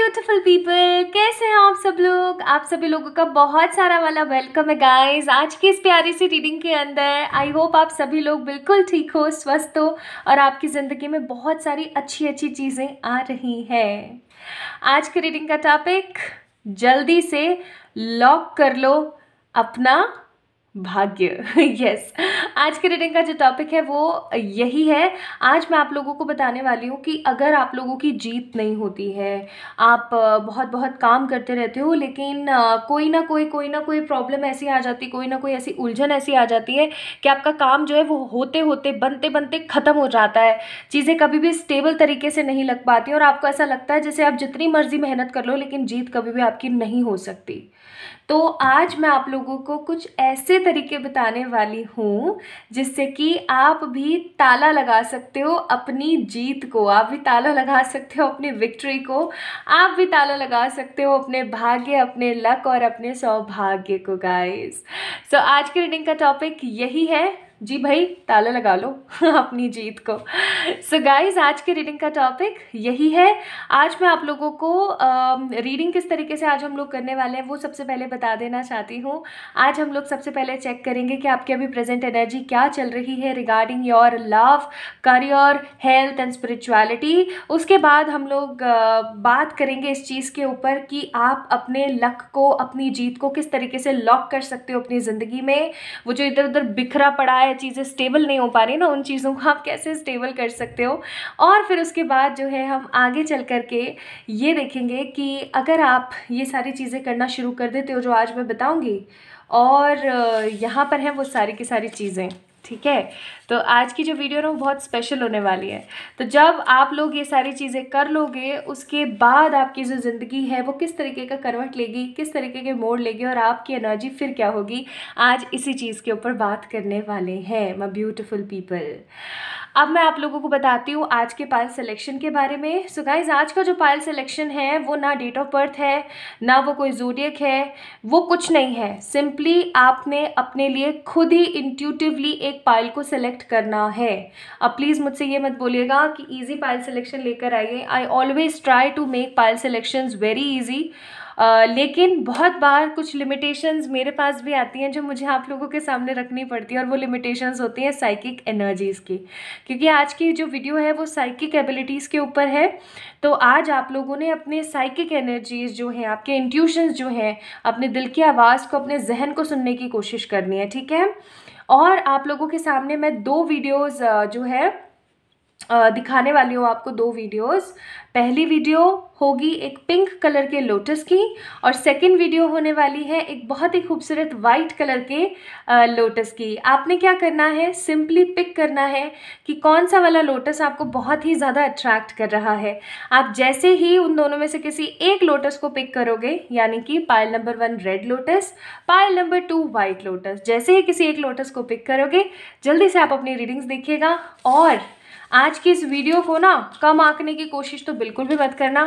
Beautiful people, कैसे हैं आप सब लोग। आप सभी लोगों का बहुत सारा वाला वेलकम है गाइस आज की इस प्यारी सी रीडिंग के अंदर। आई होप आप सभी लोग बिल्कुल ठीक हो, स्वस्थ हो और आपकी ज़िंदगी में बहुत सारी अच्छी अच्छी चीज़ें आ रही हैं। आज की रीडिंग का टॉपिक, जल्दी से लॉक कर लो अपना भाग्य। यस, आज के रीडिंग का जो टॉपिक है वो यही है। आज मैं आप लोगों को बताने वाली हूँ कि अगर आप लोगों की जीत नहीं होती है, आप बहुत बहुत काम करते रहते हो, लेकिन कोई ना कोई प्रॉब्लम ऐसी आ जाती, कोई ना कोई ऐसी उलझन ऐसी आ जाती है कि आपका काम जो है वो होते होते बनते बनते ख़त्म हो जाता है। चीज़ें कभी भी स्टेबल तरीके से नहीं लग पाती और आपको ऐसा लगता है जैसे आप जितनी मर्जी मेहनत कर लो लेकिन जीत कभी भी आपकी नहीं हो सकती। तो आज मैं आप लोगों को कुछ ऐसे तरीके बताने वाली हूँ जिससे कि आप भी ताला लगा सकते हो अपनी जीत को, आप भी ताला लगा सकते हो अपनी विक्ट्री को, आप भी ताला लगा सकते हो अपने भाग्य, अपने लक और अपने सौभाग्य को गाइस। सो आज की रीडिंग का टॉपिक यही है जी भाई, ताला लगा लो अपनी जीत को। सो गाइज, आज के रीडिंग का टॉपिक यही है। आज मैं आप लोगों को रीडिंग किस तरीके से आज हम लोग करने वाले हैं वो सबसे पहले बता देना चाहती हूँ। आज हम लोग सबसे पहले चेक करेंगे कि आपकी अभी प्रेजेंट एनर्जी क्या चल रही है regarding your love, career, health and spirituality. उसके बाद हम लोग बात करेंगे इस चीज़ के ऊपर कि आप अपने लक को, अपनी जीत को किस तरीके से लॉक कर सकते हो अपनी ज़िंदगी में। वो जो इधर उधर बिखरा पड़ा है, चीज़ें स्टेबल नहीं हो पा रही ना, उन चीज़ों को आप कैसे स्टेबल कर सकते हो। और फिर उसके बाद जो है हम आगे चल कर के ये देखेंगे कि अगर आप ये सारी चीज़ें करना शुरू कर देते हो जो आज मैं बताऊंगी, और यहाँ पर हैं वो सारी की सारी चीज़ें, ठीक है। तो आज की जो वीडियो ना वो बहुत स्पेशल होने वाली है। तो जब आप लोग ये सारी चीज़ें कर लोगे उसके बाद आपकी जो ज़िंदगी है वो किस तरीके का करवट लेगी, किस तरीके के मोड़ लेगी और आपकी एनर्जी फिर क्या होगी, आज इसी चीज़ के ऊपर बात करने वाले हैं माय ब्यूटीफुल पीपल। अब मैं आप लोगों को बताती हूँ आज के पायल सिलेक्शन के बारे में। सो गाइज, आज का जो पायल सिलेक्शन है वो ना डेट ऑफ बर्थ है, ना वो कोई ज़ोडिएक है, वो कुछ नहीं है। सिंपली आपने अपने लिए खुद ही इंट्यूटिवली एक पायल को सिलेक्ट करना है। अब प्लीज़ मुझसे ये मत बोलिएगा कि इजी पायल सिलेक्शन लेकर आइए। I always try to make pile selections very easy, लेकिन बहुत बार कुछ लिमिटेशंस मेरे पास भी आती हैं जो मुझे आप लोगों के सामने रखनी पड़ती है, और वो लिमिटेशंस होती हैं साइकिक एनर्जीज़ की। क्योंकि आज की जो वीडियो है वो साइकिक एबिलिटीज़ के ऊपर है। तो आज आप लोगों ने अपने साइकिक एनर्जीज़ जो हैं, आपके इंट्यूशंस जो हैं, अपने दिल की आवाज़ को, अपने जहन को सुनने की कोशिश करनी है, ठीक है। और आप लोगों के सामने मैं दो वीडियोज़ जो है दिखाने वाली हूँ आपको, दो वीडियोस। पहली वीडियो होगी एक पिंक कलर के लोटस की, और सेकंड वीडियो होने वाली है एक बहुत ही खूबसूरत वाइट कलर के लोटस की। आपने क्या करना है, सिंपली पिक करना है कि कौन सा वाला लोटस आपको बहुत ही ज़्यादा अट्रैक्ट कर रहा है। आप जैसे ही उन दोनों में से किसी एक लोटस को पिक करोगे, यानी कि पायल number 1 red lotus, pile number 2 white lotus, जैसे ही किसी एक लोटस को पिक करोगे जल्दी से आप अपनी रीडिंग्स देखिएगा। और आज की इस वीडियो को ना कम आंकने की कोशिश तो बिल्कुल भी मत करना,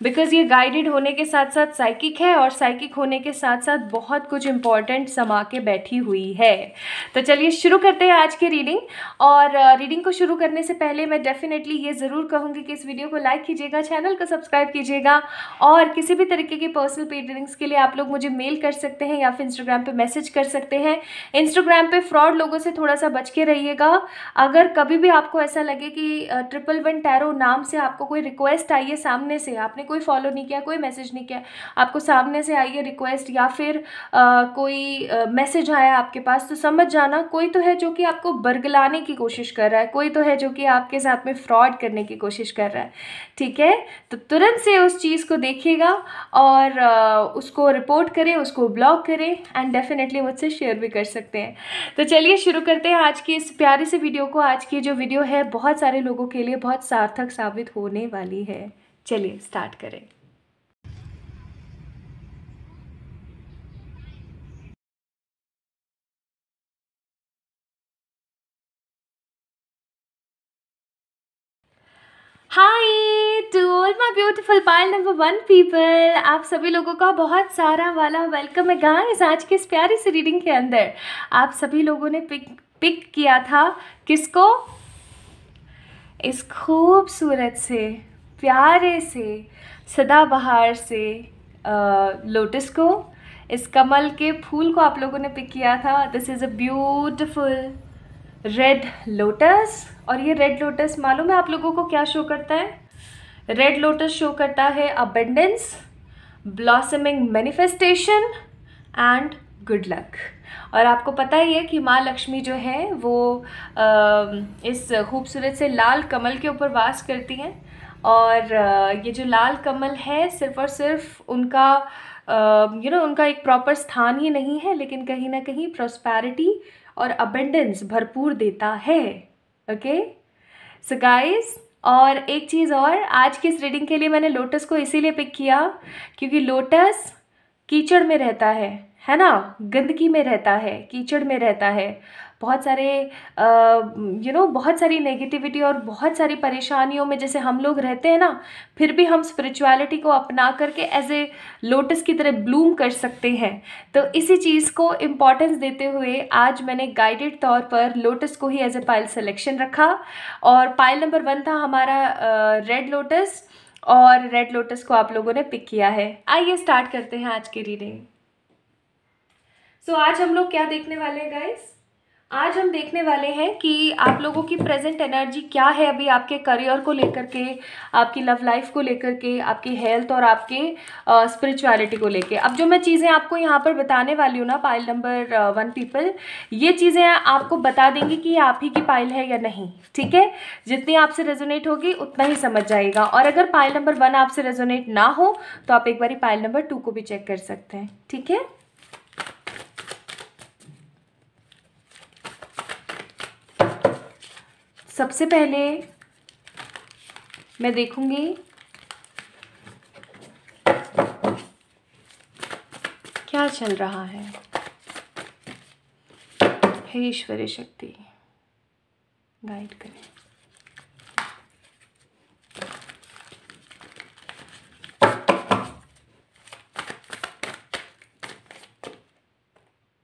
बिकॉज़ ये गाइडेड होने के साथ साथ साइकिक है, और साइकिक होने के साथ साथ बहुत कुछ इंपॉर्टेंट समा के बैठी हुई है। तो चलिए शुरू करते हैं आज की रीडिंग। और रीडिंग को शुरू करने से पहले मैं डेफिनेटली ये ज़रूर कहूँगी कि इस वीडियो को लाइक कीजिएगा, चैनल को सब्सक्राइब कीजिएगा, और किसी भी तरीके की पर्सनल पेड रीडिंग्स के लिए आप लोग मुझे मेल कर सकते हैं या फिर इंस्टाग्राम पर मैसेज कर सकते हैं। इंस्टाग्राम पर फ्रॉड लोगों से थोड़ा सा बच के रहिएगा। अगर कभी भी आपको ऐसा लगे कि 111 टैरो नाम से आपको कोई रिक्वेस्ट आई है सामने से, आपने कोई फॉलो नहीं किया, कोई मैसेज नहीं किया, आपको सामने से आई है रिक्वेस्ट या फिर कोई मैसेज आया आपके पास, तो समझ जाना कोई तो है जो कि आपको बरगलाने की कोशिश कर रहा है, कोई तो है जो कि आपके साथ में फ्रॉड करने की कोशिश कर रहा है, ठीक है। तो तुरंत से उस चीज़ को देखिएगा और उसको रिपोर्ट करें, उसको ब्लॉक करें, एंड डेफिनेटली मुझसे शेयर भी कर सकते हैं। तो चलिए शुरू करते हैं आज की इस प्यारी सी वीडियो को। आज की जो वीडियो है बहुत सारे लोगों के लिए बहुत सार्थक साबित होने वाली है। चलिए स्टार्ट करें। Hi to all my beautiful Payal number 1 people, आप सभी लोगों का बहुत सारा वाला वेलकम है गाइस आज की इस प्यारी सी रीडिंग के अंदर। आप सभी लोगों ने पिक किया था किसको, इस खूबसूरत से प्यारे से सदाबहार से लोटस को, इस कमल के फूल को आप लोगों ने पिक किया था। This is a beautiful red lotus. और ये रेड लोटस मालूम है आप लोगों को क्या शो करता है? रेड लोटस शो करता है abundance, blossoming manifestation and good luck. और आपको पता ही है कि माँ लक्ष्मी जो है वो इस खूबसूरत से लाल कमल के ऊपर वास करती हैं। और ये जो लाल कमल है सिर्फ़ और सिर्फ उनका उनका एक प्रॉपर स्थान ही नहीं है, लेकिन कहीं ना कहीं प्रॉस्पैरिटी और अबंडेंस भरपूर देता है। ओके सो गाइस, और एक चीज़ और, आज की इस रीडिंग के लिए मैंने लोटस को इसीलिए पिक किया क्योंकि लोटस कीचड़ में रहता है ना, गंदगी में रहता है, कीचड़ में रहता है। बहुत सारे बहुत सारी नेगेटिविटी और बहुत सारी परेशानियों में जैसे हम लोग रहते हैं ना, फिर भी हम स्पिरिचुअलिटी को अपना करके एज ए लोटस की तरह ब्लूम कर सकते हैं। तो इसी चीज़ को इम्पॉर्टेंस देते हुए आज मैंने गाइडेड तौर पर लोटस को ही एज ए पाइल सिलेक्शन रखा। और पाइल नंबर 1 था हमारा रेड लोटस, और रेड लोटस को आप लोगों ने पिक किया है। आइए स्टार्ट करते हैं आज की रीडिंग। सो आज हम लोग क्या देखने वाले हैं गाइस? आज हम देखने वाले हैं कि आप लोगों की प्रेजेंट एनर्जी क्या है अभी आपके करियर को लेकर के, आपकी लव लाइफ को लेकर के, आपकी हेल्थ और आपके स्पिरिचुअलिटी को लेकर। अब जो मैं चीज़ें आपको यहाँ पर बताने वाली हूँ ना, पाइल नंबर 1 पीपल, ये चीज़ें आपको बता देंगी कि ये आप ही की पाइल है या नहीं। ठीक है, जितनी आपसे रेजोनेट होगी उतना ही समझ जाएगा। और अगर पाइल नंबर 1 आपसे रेजोनेट ना हो तो आप एक बारी पाइल नंबर 2 को भी चेक कर सकते हैं। ठीक है, सबसे पहले मैं देखूंगी क्या चल रहा है। हे ईश्वरीय शक्ति गाइड करें।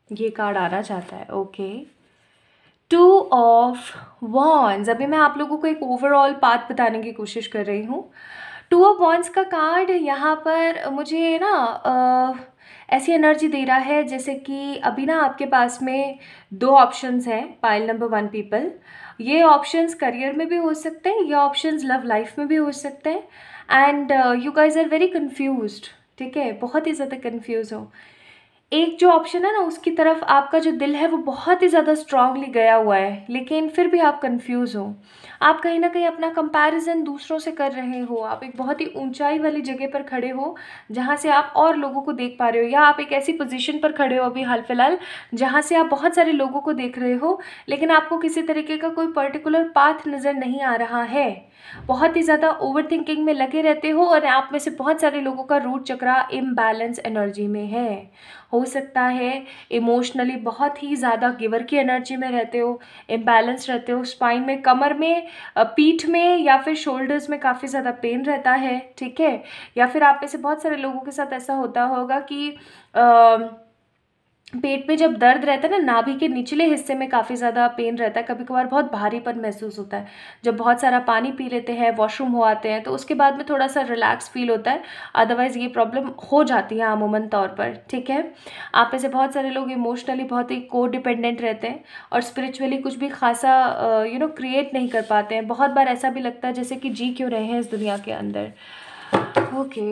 ये कार्ड आना चाहता है। Okay, 2 of wands. अभी मैं आप लोगों को एक ओवरऑल पाथ बताने की कोशिश कर रही हूँ। 2 ऑफ वॉन्ड्स का कार्ड यहाँ पर मुझे ना ऐसी एनर्जी दे रहा है जैसे कि अभी ना आपके पास में 2 ऑप्शंस हैं पाइल नंबर 1 पीपल। ये ऑप्शंस करियर में भी हो सकते हैं, ये ऑप्शंस लव लाइफ में भी हो सकते हैं। And you guys are very confused. ठीक है, बहुत ही ज़्यादा कन्फ्यूज़ हो। एक जो ऑप्शन है ना, उसकी तरफ आपका जो दिल है वो बहुत ही ज़्यादा स्ट्रांगली गया हुआ है, लेकिन फिर भी आप कंफ्यूज हो। आप कहीं ना कहीं अपना कंपैरिजन दूसरों से कर रहे हो। आप एक बहुत ही ऊंचाई वाली जगह पर खड़े हो जहाँ से आप और लोगों को देख पा रहे हो, या आप एक ऐसी पोजीशन पर खड़े हो अभी हाल फिलहाल जहाँ से आप बहुत सारे लोगों को देख रहे हो, लेकिन आपको किसी तरीके का कोई पर्टिकुलर पाथ नज़र नहीं आ रहा है। बहुत ही ज़्यादा ओवर थिंकिंग में लगे रहते हो और आप में से बहुत सारे लोगों का रूट चक्रा इम्बैलेंस एनर्जी में है। हो सकता है इमोशनली बहुत ही ज़्यादा गिवर की एनर्जी में रहते हो, इम्बैलेंस रहते हो, स्पाइन में, कमर में, पीठ में या फिर शोल्डर्स में काफ़ी ज़्यादा पेन रहता है। ठीक है, या फिर आप में से बहुत सारे लोगों के साथ ऐसा होता होगा कि पेट में जब दर्द रहता है ना, नाभि के निचले हिस्से में काफ़ी ज़्यादा पेन रहता है। कभी कभार बहुत भारीपन महसूस होता है। जब बहुत सारा पानी पी लेते हैं, वॉशरूम हो आते हैं, तो उसके बाद में थोड़ा सा रिलैक्स फील होता है। अदरवाइज़ ये प्रॉब्लम हो जाती है अमूमन तौर पर। ठीक है, आप में से बहुत सारे लोग इमोशनली बहुत ही को डिपेंडेंट रहते हैं और स्पिरिचुअली कुछ भी खासा क्रिएट नहीं कर पाते हैं। बहुत बार ऐसा भी लगता है जैसे कि जी क्यों रहे हैं इस दुनिया के अंदर। ओके,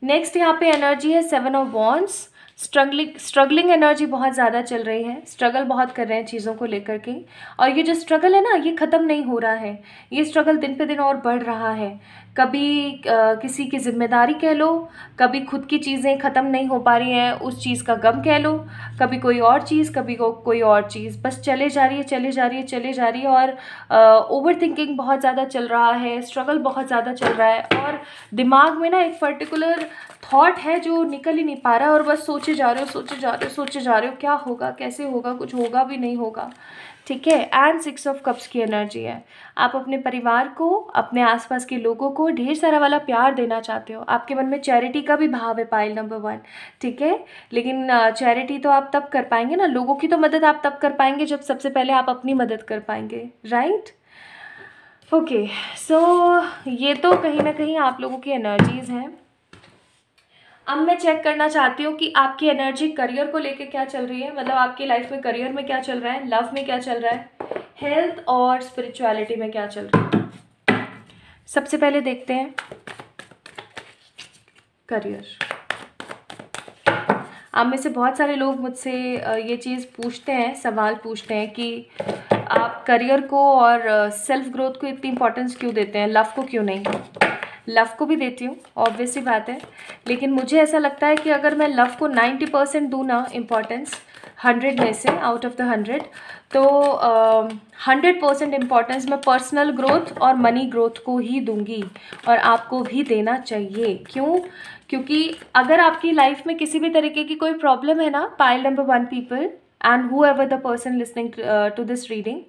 नेक्स्ट यहाँ पे एनर्जी है 7 ऑफ वॉन्ड्स। स्ट्रगलिंग एनर्जी बहुत ज़्यादा चल रही है, स्ट्रगल बहुत कर रहे हैं चीज़ों को लेकर के। और ये जो स्ट्रगल है ना, ये ख़त्म नहीं हो रहा है, ये स्ट्रगल दिन पे दिन और बढ़ रहा है। कभी किसी की जिम्मेदारी कह लो, कभी खुद की चीज़ें ख़त्म नहीं हो पा रही हैं, उस चीज़ का गम कह लो, कभी कोई और चीज़, कभी कोई और चीज़, बस चले जा रही है, चले जा रही है, चले जा रही है। और ओवर थिंकिंग बहुत ज़्यादा चल रहा है, स्ट्रगल बहुत ज़्यादा चल रहा है, और दिमाग में ना एक पर्टिकुलर थॉट है जो निकल ही नहीं पा रहा है, और बस सोचे जा रहे हो, सोचे जा रहे हो, सोचे जा रहे हो, क्या होगा, कैसे होगा, कुछ होगा भी नहीं होगा। ठीक है, एंड 6 ऑफ कप्स की एनर्जी है। आप अपने परिवार को, अपने आसपास के लोगों को ढेर सारा वाला प्यार देना चाहते हो। आपके मन में चैरिटी का भी भाव है पाइल नंबर 1। ठीक है, लेकिन चैरिटी तो आप तब कर पाएंगे ना, लोगों की तो मदद आप तब कर पाएंगे जब सबसे पहले आप अपनी मदद कर पाएंगे। राइट, ओके, सो ये तो कहीं ना कहीं आप लोगों की एनर्जीज़ हैं। अब मैं चेक करना चाहती हूँ कि आपकी एनर्जी करियर को लेके क्या चल रही है, मतलब आपकी लाइफ में करियर में क्या चल रहा है, लव में क्या चल रहा है, हेल्थ और स्पिरिचुअलिटी में क्या चल रहा है। सबसे पहले देखते हैं करियर। आप में से बहुत सारे लोग मुझसे ये चीज़ पूछते हैं, सवाल पूछते हैं कि आप करियर को और सेल्फ ग्रोथ को इतनी इंपॉर्टेंस क्यों देते हैं, लव को क्यों नहीं। लव को भी देती हूँ, ऑब्वियस सी बात है, लेकिन मुझे ऐसा लगता है कि अगर मैं लव को 90% दूँ ना इम्पॉर्टेंस 100 में से, आउट ऑफ द 100, तो 100% इम्पॉर्टेंस मैं पर्सनल ग्रोथ और मनी ग्रोथ को ही दूंगी, और आपको भी देना चाहिए। क्यों? क्योंकि अगर आपकी लाइफ में किसी भी तरीके की कोई प्रॉब्लम है ना, pile number 1 people and who ever the person listening to this reading,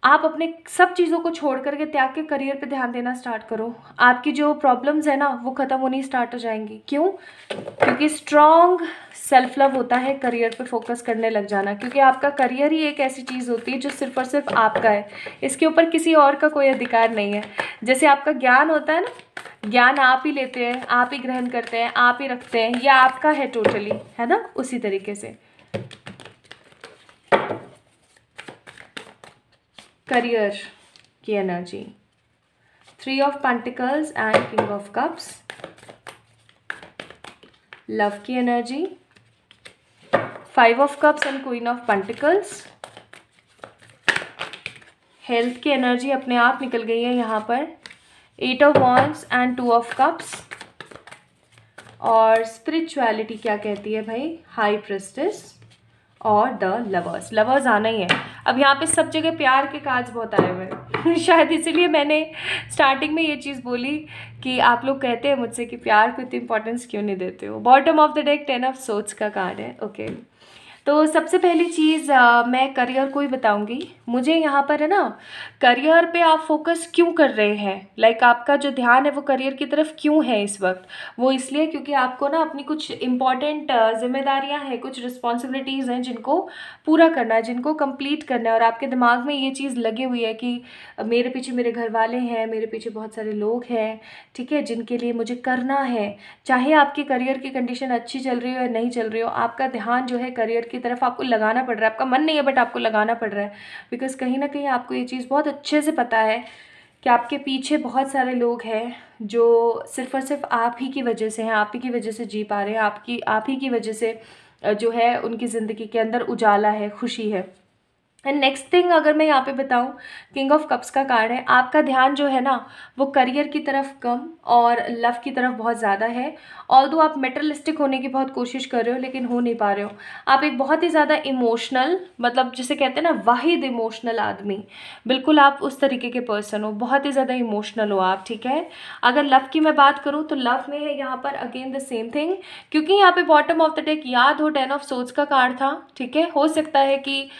आप अपने सब चीज़ों को छोड़ करके त्याग के करियर पे ध्यान देना स्टार्ट करो। आपकी जो प्रॉब्लम्स है ना वो ख़त्म होनी स्टार्ट हो जाएंगी। क्यों? क्योंकि स्ट्रॉन्ग सेल्फ लव होता है करियर पे फोकस करने लग जाना, क्योंकि आपका करियर ही एक ऐसी चीज़ होती है जो सिर्फ और सिर्फ आपका है, इसके ऊपर किसी और का कोई अधिकार नहीं है। जैसे आपका ज्ञान होता है ना, ज्ञान आप ही लेते हैं, आप ही ग्रहण करते हैं, आप ही रखते हैं, यह आपका है टोटली, है ना। उसी तरीके से करियर की energy, 3 of pentacles and king of cups. Love की energy 5 of cups and queen of pentacles. Health की एनर्जी अपने आप निकल गई है यहाँ पर, 8 of wands and 2 of cups. और स्पिरिचुअलिटी क्या कहती है भाई, हाई प्रेस्टिस और द लवर्स। लवर्स आना ही है। अब यहाँ पे सब जगह प्यार के कार्ड्स बहुत आए हुए हैं शायद इसीलिए मैंने स्टार्टिंग में ये चीज़ बोली कि आप लोग कहते हैं मुझसे कि प्यार को इतनी इंपॉर्टेंस क्यों नहीं देते हो। Bottom of the deck 10 of swords का कार्ड है। ओके, तो सबसे पहली चीज़ मैं करियर को ही बताऊंगी। मुझे यहाँ पर है ना, करियर पे आप फोकस क्यों कर रहे हैं, लाइक आपका जो ध्यान है वो करियर की तरफ क्यों है इस वक्त। वो इसलिए क्योंकि आपको ना अपनी कुछ इम्पॉर्टेंट जिम्मेदारियाँ हैं, कुछ रिस्पॉन्सिबिलिटीज़ हैं जिनको पूरा करना है, जिनको कंप्लीट करना है। और आपके दिमाग में ये चीज़ लगी हुई है कि मेरे पीछे मेरे घर वाले हैं, मेरे पीछे बहुत सारे लोग हैं, ठीक है, जिनके लिए मुझे करना है। चाहे आपकी करियर की कंडीशन अच्छी चल रही हो या नहीं चल रही हो, आपका ध्यान जो है करियर की तरफ आपको लगाना पड़ रहा है। आपका मन नहीं है बट आपको लगाना पड़ रहा है, बिकॉज कहीं ना कहीं आपको ये चीज़ बहुत अच्छे से पता है कि आपके पीछे बहुत सारे लोग हैं जो सिर्फ और सिर्फ आप ही की वजह से हैं, आप ही की वजह से जी पा रहे हैं, आप ही की वजह से जो है उनकी ज़िंदगी के अंदर उजाला है, खुशी है। एंड नेक्स्ट थिंग अगर मैं यहाँ पे बताऊँ, किंग ऑफ कप्स का कार्ड है। आपका ध्यान जो है ना वो करियर की तरफ कम और लव की तरफ बहुत ज़्यादा है। ऑल्दो आप मेटरलिस्टिक होने की बहुत कोशिश कर रहे हो लेकिन हो नहीं पा रहे हो। आप एक बहुत ही ज़्यादा इमोशनल, मतलब जिसे कहते हैं ना वाहिद इमोशनल आदमी, बिल्कुल आप उस तरीके के पर्सन हो, बहुत ही ज़्यादा इमोशनल हो आप, ठीक है। अगर लव की मैं बात करूँ तो लव में है यहाँ पर अगेन द सेम थिंग, क्योंकि यहाँ पे बॉटम ऑफ द डेक याद हो 10 ऑफ सोर्ड्स का कार्ड था, ठीक है। हो सकता है कि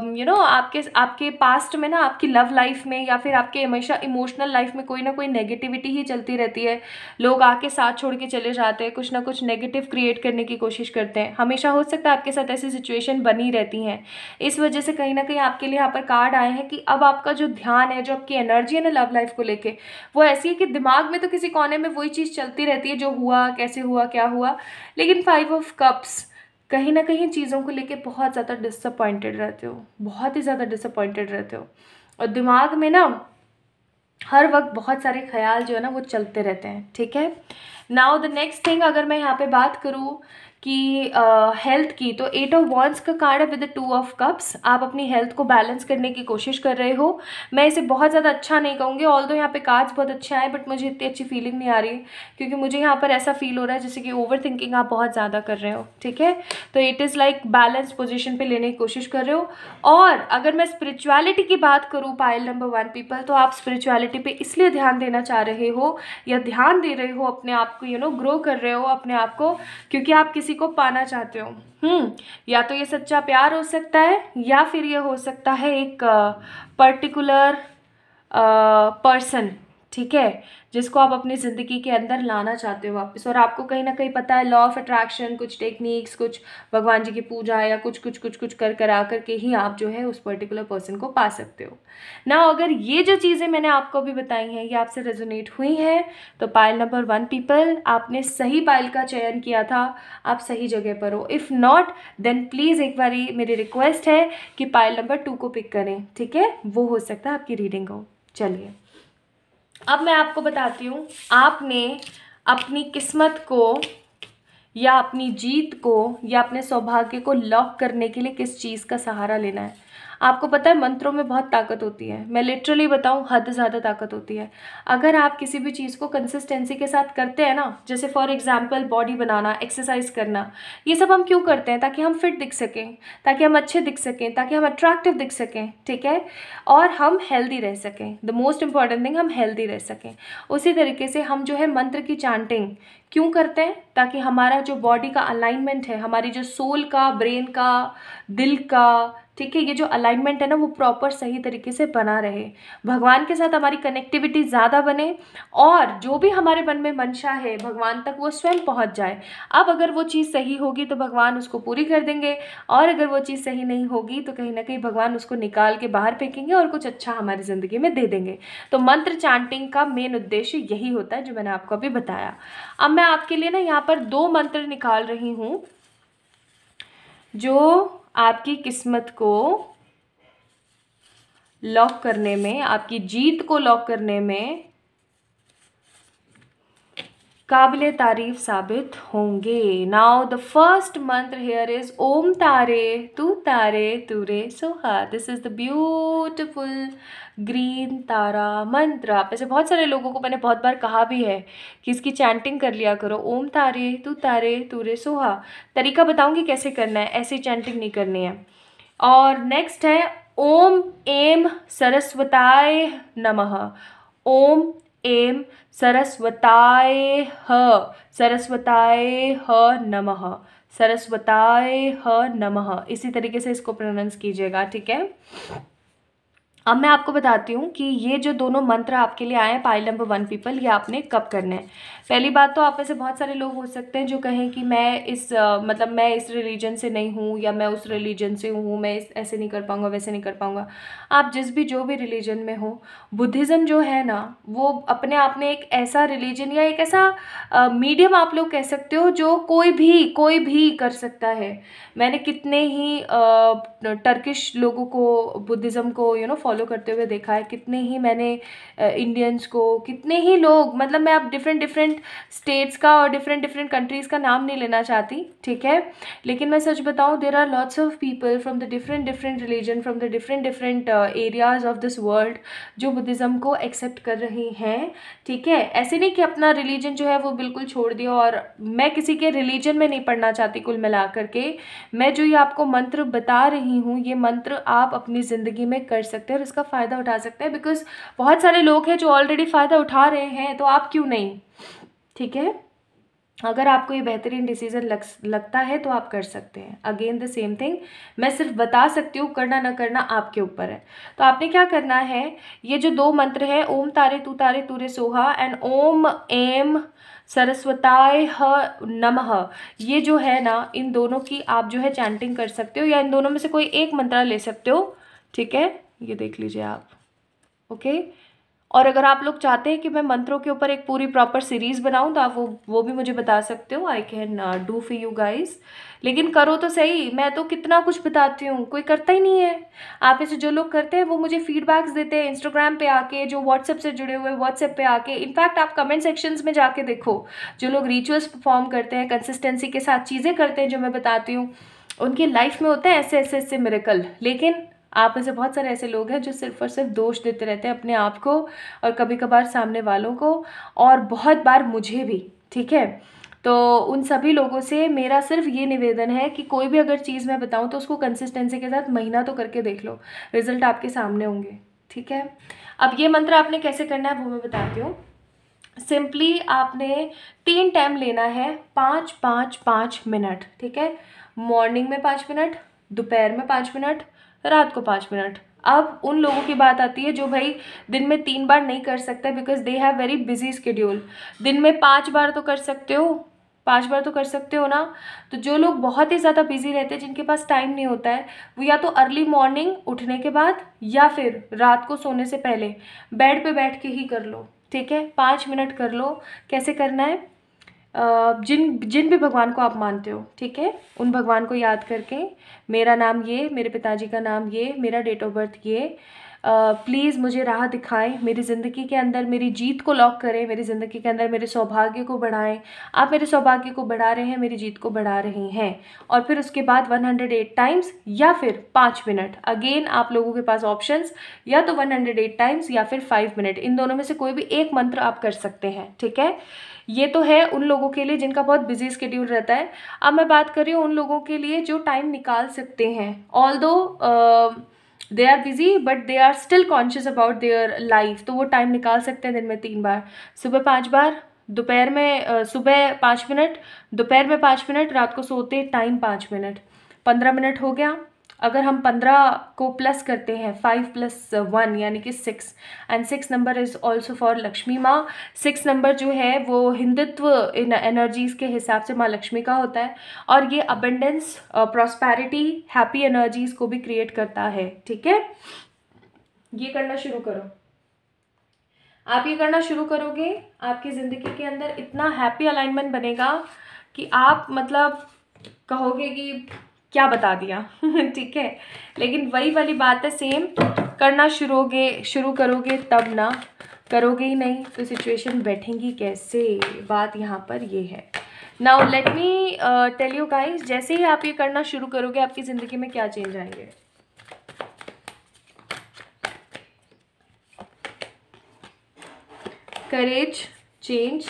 आपके पास्ट में ना, आपकी लव लाइफ में या फिर आपके हमेशा इमोशनल लाइफ में कोई ना कोई नेगेटिविटी ही चलती रहती है। लोग आके साथ छोड़ के चले जाते हैं, कुछ ना कुछ नेगेटिव क्रिएट करने की कोशिश करते हैं। हमेशा हो सकता है आपके साथ ऐसी सिचुएशन बनी रहती हैं। इस वजह से कहीं ना कहीं आपके लिए यहाँ पर कार्ड आए हैं कि अब आपका जो ध्यान है, जो आपकी एनर्जी है ना लव लाइफ को लेके, वो ऐसी है कि दिमाग में तो किसी कोने में वही चीज़ चलती रहती है, जो हुआ, कैसे हुआ, क्या हुआ। लेकिन 5 ऑफ कप्स, कहीं ना कहीं चीज़ों को लेके बहुत ज़्यादा डिसअपॉइंटेड रहते हो, बहुत ही ज़्यादा डिसअपॉइंटेड रहते हो, और दिमाग में ना हर वक्त बहुत सारे ख्याल जो है ना वो चलते रहते हैं, ठीक है। नाउ द नेक्स्ट थिंग अगर मैं यहाँ पे बात करूँ कि हेल्थ की, तो 8 ऑफ वॉन्ड्स का कार्ड है विद 2 ऑफ कप्स। आप अपनी हेल्थ को बैलेंस करने की कोशिश कर रहे हो। मैं इसे बहुत ज़्यादा अच्छा नहीं कहूँगी, ऑल्दो यहाँ पे कार्ड्स बहुत अच्छे आए, बट मुझे इतनी अच्छी फीलिंग नहीं आ रही, क्योंकि मुझे यहाँ पर ऐसा फील हो रहा है जैसे कि ओवर थिंकिंग आप बहुत ज़्यादा कर रहे हो, ठीक है। तो it is like balance position पर लेने की कोशिश कर रहे हो। और अगर मैं स्पिरिचुअलिटी की बात करूँ, पाइल नंबर 1 पीपल, तो आप स्पिरिचुअलिटी पे इसलिए ध्यान देना चाह रहे हो या ध्यान दे रहे हो अपने आप को, ग्रो कर रहे हो अपने आप को, क्योंकि आप किसी को पाना चाहते हो। या तो ये सच्चा प्यार हो सकता है, या फिर ये हो सकता है एक पर्टिकुलर पर्सन, ठीक है, जिसको आप अपनी ज़िंदगी के अंदर लाना चाहते हो वापस। और आपको कहीं ना कहीं पता है लॉ ऑफ अट्रैक्शन, कुछ टेक्निक्स, कुछ भगवान जी की पूजा या कुछ कुछ कुछ कुछ कर करा करके ही आप जो है उस पर्टिकुलर पर्सन को पा सकते हो ना। अगर ये जो चीज़ें मैंने आपको अभी बताई हैं ये आपसे रेजोनेट हुई हैं तो पाइल नंबर 1 पीपल, आपने सही पाइल का चयन किया था, आप सही जगह पर हो। इफ़ नॉट देन प्लीज़ एक बारी मेरी रिक्वेस्ट है कि पाइल नंबर 2 को पिक करें, ठीक है, वो हो सकता है आपकी रीडिंग हो। चलिए अब मैं आपको बताती हूँ आपने अपनी किस्मत को या अपनी जीत को या अपने सौभाग्य को लॉक करने के लिए किस चीज़ का सहारा लेना है। आपको पता है मंत्रों में बहुत ताकत होती है, मैं लिटरली बताऊं हद ज़्यादा ताकत होती है। अगर आप किसी भी चीज़ को कंसिस्टेंसी के साथ करते हैं ना, जैसे for example body banana, exercise करना, ये सब हम क्यों करते हैं? ताकि हम फिट दिख सकें, ताकि हम अच्छे दिख सकें, ताकि हम अट्रैक्टिव दिख सकें, ठीक है, और हम हेल्दी रह सकें। द मोस्ट इंपॉर्टेंट थिंग, हम हेल्दी रह सकें। उसी तरीके से हम जो है मंत्र की चैंटिंग क्यों करते हैं? ताकि हमारा जो बॉडी का अलाइनमेंट है, हमारी जो सोल का, ब्रेन का, दिल का, ठीक है, ये जो अलाइनमेंट है ना वो प्रॉपर सही तरीके से बना रहे, भगवान के साथ हमारी कनेक्टिविटी ज़्यादा बने और जो भी हमारे मन में मंशा है भगवान तक वो स्वयं पहुंच जाए। अब अगर वो चीज़ सही होगी तो भगवान उसको पूरी कर देंगे, और अगर वो चीज़ सही नहीं होगी तो कहीं ना कहीं भगवान उसको निकाल के बाहर फेंकेंगे और कुछ अच्छा हमारी ज़िंदगी में दे देंगे। तो मंत्र चैंटिंग का मेन उद्देश्य यही होता है जो मैंने आपको अभी बताया। अब मैं आपके लिए ना यहाँ पर 2 मंत्र निकाल रही हूँ जो आपकी किस्मत को लॉक करने में, आपकी जीत को लॉक करने में काबिले तारीफ साबित होंगे। Now the first mantra here is Om Tare Ture Soha. This is the beautiful green Tara mantra. आप ऐसे बहुत सारे लोगों को मैंने बहुत बार कहा भी है कि इसकी चैंटिंग कर लिया करो, ओम तारे तुरे सोहा। तरीका बताऊंगी कैसे करना है, ऐसी चैंटिंग नहीं करनी है। और नेक्स्ट है ओम एम सरस्वताय नमः। ओम एम सरस्वताय नमः, सरस्वताय नमः। इसी तरीके से इसको प्रोनाउंस कीजिएगा, ठीक है। अब मैं आपको बताती हूँ कि ये जो दोनों मंत्र आपके लिए आए हैं पाइल नंबर 1 पीपल, ये आपने कब करना है। पहली बात तो आप में से बहुत सारे लोग हो सकते हैं जो कहें कि मैं इस मतलब मैं इस रिलीजन से नहीं हूँ या मैं उस रिलीजन से हूँ, मैं ऐसे नहीं कर पाऊँगा, वैसे नहीं कर पाऊँगा। आप जो भी रिलीजन में हो, बुद्धिज़्म जो है ना वो अपने आप में एक ऐसा रिलीजन या एक ऐसा मीडियम आप लोग कह सकते हो जो कोई भी कर सकता है। मैंने कितने ही टर्किश लोगों को बुद्धिज़्म को फॉलो करते हुए देखा है, कितने ही मैंने इंडियंस को, कितने ही लोग, मतलब मैं अब डिफरेंट स्टेट्स का और डिफरेंट कंट्रीज़ का नाम नहीं लेना चाहती, ठीक है, लेकिन मैं सच बताऊं there are lots of people from the different religion, from the different areas of this world जो बुद्धिज़्म को एक्सेप्ट कर रही हैं, ठीक है। ऐसे नहीं कि अपना रिलीजन जो है वो बिल्कुल छोड़ दिया, और मैं किसी के रिलीजन में नहीं पढ़ना चाहती। कुल मिला करके मैं जो ये आपको मंत्र बता रही हूँ, ये मंत्र आप अपनी ज़िंदगी में कर सकते हैं और इसका फ़ायदा उठा सकते हैं, बिकॉज बहुत सारे लोग हैं जो ऑलरेडी फ़ायदा उठा रहे हैं, तो आप क्यों नहीं, ठीक है। अगर आपको ये बेहतरीन डिसीजन लगता है तो आप कर सकते हैं। अगेन द सेम थिंग, मैं सिर्फ बता सकती हूँ, करना ना करना आपके ऊपर है। तो आपने क्या करना है, ये जो 2 मंत्र हैं ओम Tare Ture Soha and Om M सरस्वताय नमः, ये जो है ना इन दोनों की आप जो है चैंटिंग कर सकते हो या इन दोनों में से कोई एक मंत्र ले सकते हो, ठीक है, ये देख लीजिए आप, ओके। और अगर आप लोग चाहते हैं कि मैं मंत्रों के ऊपर एक पूरी प्रॉपर सीरीज़ बनाऊं तो आप वो भी मुझे बता सकते हो, I can do for you guys. लेकिन करो तो सही, मैं तो कितना कुछ बताती हूँ, कोई करता ही नहीं है। आप ऐसे जो लोग करते हैं वो मुझे फीडबैक्स देते हैं इंस्टाग्राम पे आके, जो व्हाट्सएप से जुड़े हुए व्हाट्सएप पे आके, इनफैक्ट आप कमेंट सेक्शंस में जाके देखो, जो लोग रिचुअल्स परफॉर्म करते हैं, कंसिस्टेंसी के साथ चीज़ें करते हैं जो मैं बताती हूँ, उनकी लाइफ में होते हैं ऐसे मिरेकल। लेकिन आप में से बहुत सारे ऐसे लोग हैं जो सिर्फ और सिर्फ दोष देते रहते हैं अपने आप को और कभी कभार सामने वालों को, और बहुत बार मुझे भी, ठीक है। तो उन सभी लोगों से मेरा सिर्फ ये निवेदन है कि कोई भी अगर चीज़ मैं बताऊं तो उसको कंसिस्टेंसी के साथ महीना तो करके देख लो, रिजल्ट आपके सामने होंगे, ठीक है। अब ये मंत्र आपने कैसे करना है वो मैं बताती हूँ। सिंपली आपने 3 टाइम लेना है, 5-5-5 मिनट, ठीक है। मॉर्निंग में 5 मिनट, दोपहर में 5 मिनट, रात को 5 मिनट। अब उन लोगों की बात आती है जो भाई दिन में 3 बार नहीं कर सकते, because they have very busy schedule. दिन में 5 बार तो कर सकते हो, 5 बार तो कर सकते हो ना। तो जो लोग बहुत ही ज़्यादा बिजी रहते हैं, जिनके पास टाइम नहीं होता है, वो या तो अर्ली मॉर्निंग उठने के बाद या फिर रात को सोने से पहले बेड पे बैठ के ही कर लो, ठीक है। 5 मिनट कर लो। कैसे करना है, जिन जिन भी भगवान को आप मानते हो, ठीक है, उन भगवान को याद करके, मेरा नाम ये, मेरे पिताजी का नाम ये, मेरा डेट ऑफ बर्थ ये, प्लीज़ मुझे राह दिखाएं, मेरी ज़िंदगी के अंदर मेरी जीत को लॉक करें, मेरी ज़िंदगी के अंदर मेरे सौभाग्य को बढ़ाएं। आप मेरे सौभाग्य को बढ़ा रहे हैं, मेरी जीत को बढ़ा रहे हैं। और फिर उसके बाद 108 टाइम्स या फिर 5 मिनट। अगेन आप लोगों के पास ऑप्शंस, या तो 108 टाइम्स या फिर 5 मिनट, इन दोनों में से कोई भी एक मंत्र आप कर सकते हैं, ठीक है। ये तो है उन लोगों के लिए जिनका बहुत बिजी स्केड्यूल रहता है। अब मैं बात कर रही हूँ उन लोगों के लिए जो टाइम निकाल सकते हैं, although they are busy but they are still conscious about their life. तो वो टाइम निकाल सकते हैं दिन में 3 बार, सुबह 5 बार, दोपहर में सुबह 5 मिनट, दोपहर में 5 मिनट, रात को सोते टाइम 5 मिनट। 15 मिनट हो गया। अगर हम 15 को प्लस करते हैं, 5 + 1 यानी कि 6, and 6 number is also for Lakshmi माँ। 6 नंबर जो है वो हिंदुत्व इन एनर्जीज़ के हिसाब से माँ लक्ष्मी का होता है, और ये अबेंडेंस, प्रॉस्पेरिटी, हैप्पी एनर्जीज़ को भी क्रिएट करता है, ठीक है। ये करना शुरू करो। आप ये करना शुरू करोगे, आपकी ज़िंदगी के अंदर इतना हैप्पी अलाइनमेंट बनेगा कि आप मतलब कहोगे कि क्या बता दिया ठीक है। लेकिन वही वाली बात है, सेम करना शुरू करोगे तब ना, करोगे ही नहीं तो सिचुएशन बैठेंगी कैसे, बात यहाँ पर ये है। Now let me tell you guys, जैसे ही आप ये करना शुरू करोगे आपकी ज़िंदगी में क्या चेंज आएंगे। Courage, change,